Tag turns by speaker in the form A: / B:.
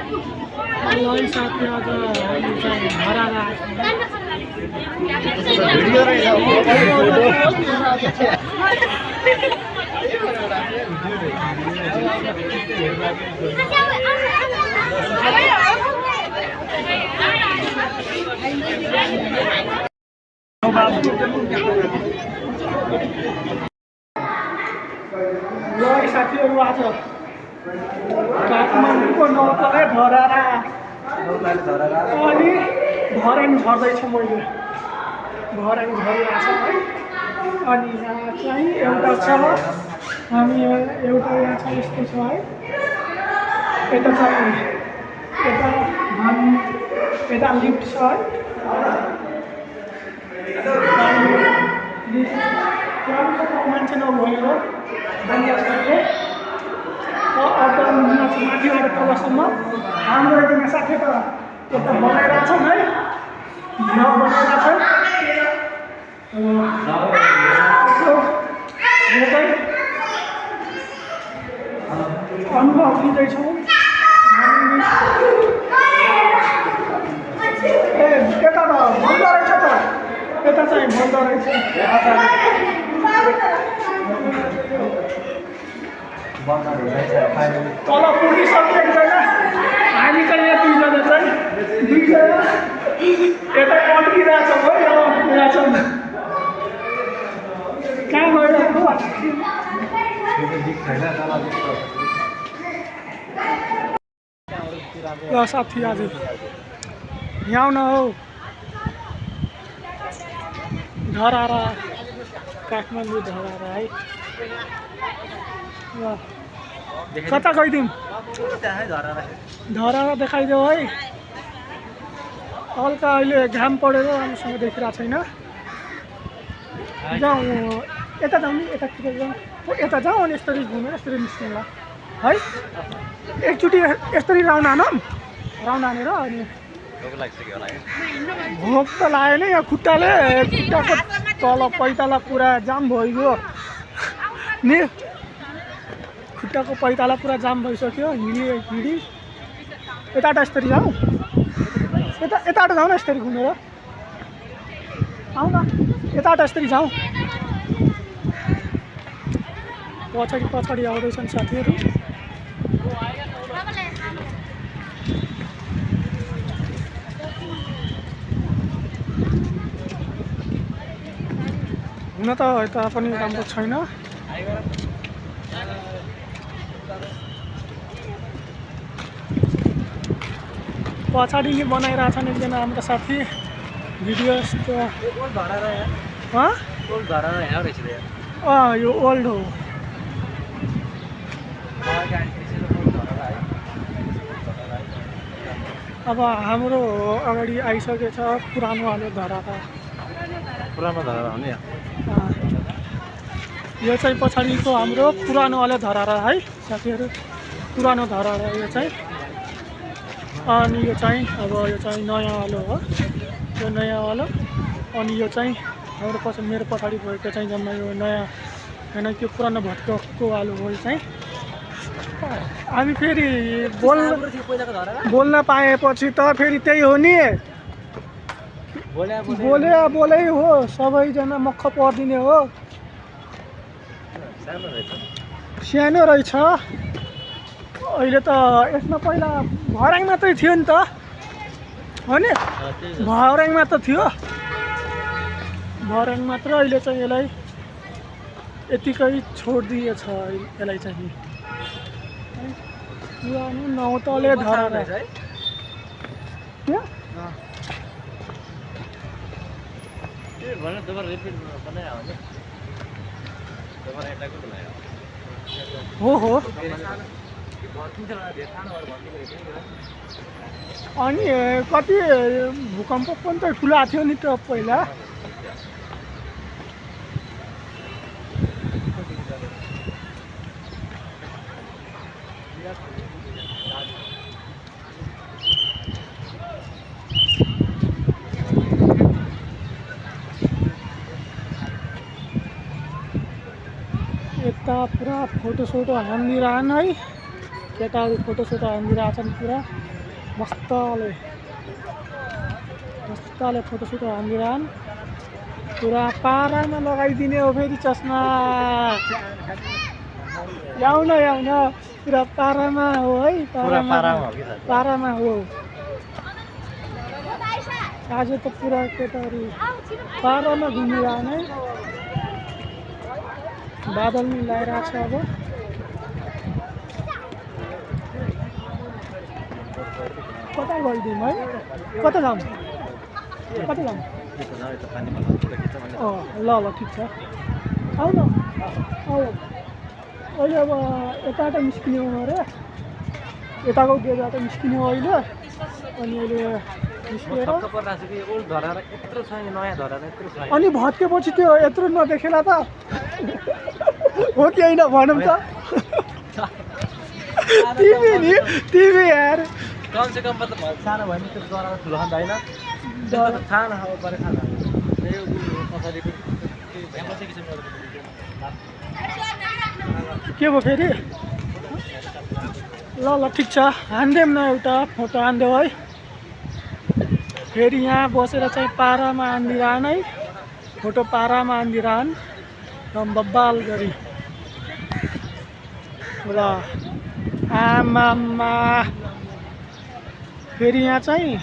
A: ल साथी आज हामी चाहिँ धरारा
B: भिडियो रहेछ
A: ल साथीहरू आज काठमाडौँको नौतले धरारा अनि धरान झर्दैछ मैले धरान झरिरहेछ है अनि यहाँ चाहिँ एउटा छ हामी एउटा यहाँ छ यस्तो छ है यता चाहिँ यता लिफ्ट छ है मान्छे नभएर माथिबाट तलसम्म हाम्रो एकजना साथी त यता बनाइरहेछन् है बनाइरहेछन् अनुभव लिँदैछौँ ए यता त बन्द रहेछ त यता चाहिँ बन्द रहेछ तल पुगिसकेको छैन हामी चाहिँ यहाँ दुईजना चाहिँ दुईजना यता अड्किरहेछौँ है अब कहाँ गइरहेको ल साथी आज यहाँ आउन हौ धरारा काठमाडौँ धरारा है कता गइदिउँ धरारा देखाइदेऊ है हल्का अहिले घाम पढेर राम्रोसँग देखिरहेको छैन जाउँ यता जाउँ नि यतातिर जाउँ यता जाउँ अनि यसरी घुमेर यसरी निस्कौँला है एकचोटि यसरी राउन्ड हानेर अनि भोक त लाग्यो नि यहाँ खुट्टाको तल पैताला पुरा जाम भइगयो नि खुट्टाको पैताला पुरा जाम भइसक्यो हिँडी यताबाट यसरी जाउँ यताबाट जाउँ न यसरी घुमेर आउँ न यताबाट यसरी जाउँ पछाडि आउँदैछन् साथीहरू हुन त यता पनि राम्रो छैन पछाडि नै बनाइरहेछन् एकजना हाम्रो साथी भिडियो यस्तो यो ओल्ड हो अब हाम्रो अगाडि आइसकेछ पुरानो धरारा हो नि यो चाहिँ पछाडिको हाम्रो पुरानो धरारा है साथीहरू पुरानो धरारा यो चाहिँ अनि यो चाहिँ अब यो चाहिँ नयाँ वालो हो यो नयाँ वालो अनि यो चाहिँ हाम्रो मेरो पछाडि भएको चाहिँ जम्मा यो नयाँ होइन त्यो पुरानो भत्काको वालो हो यो चाहिँ हामी फेरि बोल्न पाएपछि त फेरि त्यही हो नि बोले हो सबैजना मक्ख पर्दिने हो सानो रहेछ अहिले त यसमा पहिला भर्याङ मात्रै थियो नि त हो नि भर्याङमा त थियो भर्याङ मात्र अहिले चाहिँ यसलाई यतिकै छोडिदिएछ यसलाई चाहिँ पुरानो नौतले धरारा हो अनि कति भूकम्प पनि त ठुलो आएको थियो नि त पहिला यता पुरा फोटोसोटो हानिरहन् है केटाहरू फोटोसोटो हानिरहेछन् पुरा मस्तले फोटोसुट हानिरहन् पुरा पारामा लगाइदिने हो फेरि चस्मा याउन पुरा पारामा हो है पारामा हो आज त पुरा केटाहरू पारामा घुमिरहने बादल मिलाइरहेको छ अब कता गइदिउँ है कता जाऊँ ल ठिक छ आऊ न आऊ अहिले अब यताबाट निस्किने हो अरे यताको गेटबाट निस्किने हो अहिले अनि अहिले निस्किएर अनि भत्केपछि त्यो यत्रो नदेखेला त हो कि होइन भनौँ त तिमी यार
B: कमसे कम मतलब सानो भयो नि त्यो जरा ठुलो खान्छ होइन सानो खाऊ परे खाना
A: के भयो फेरि ल ठिक छ हान्देम न एउटा फोटो हान्देऊ है फेरि यहाँ बसेर चाहिँ पारामा हान्दिरहन् है फोटो पारामा हान्दिरहन् बब्बाल गरी ल आमामा फेरि यहाँ चाहिँ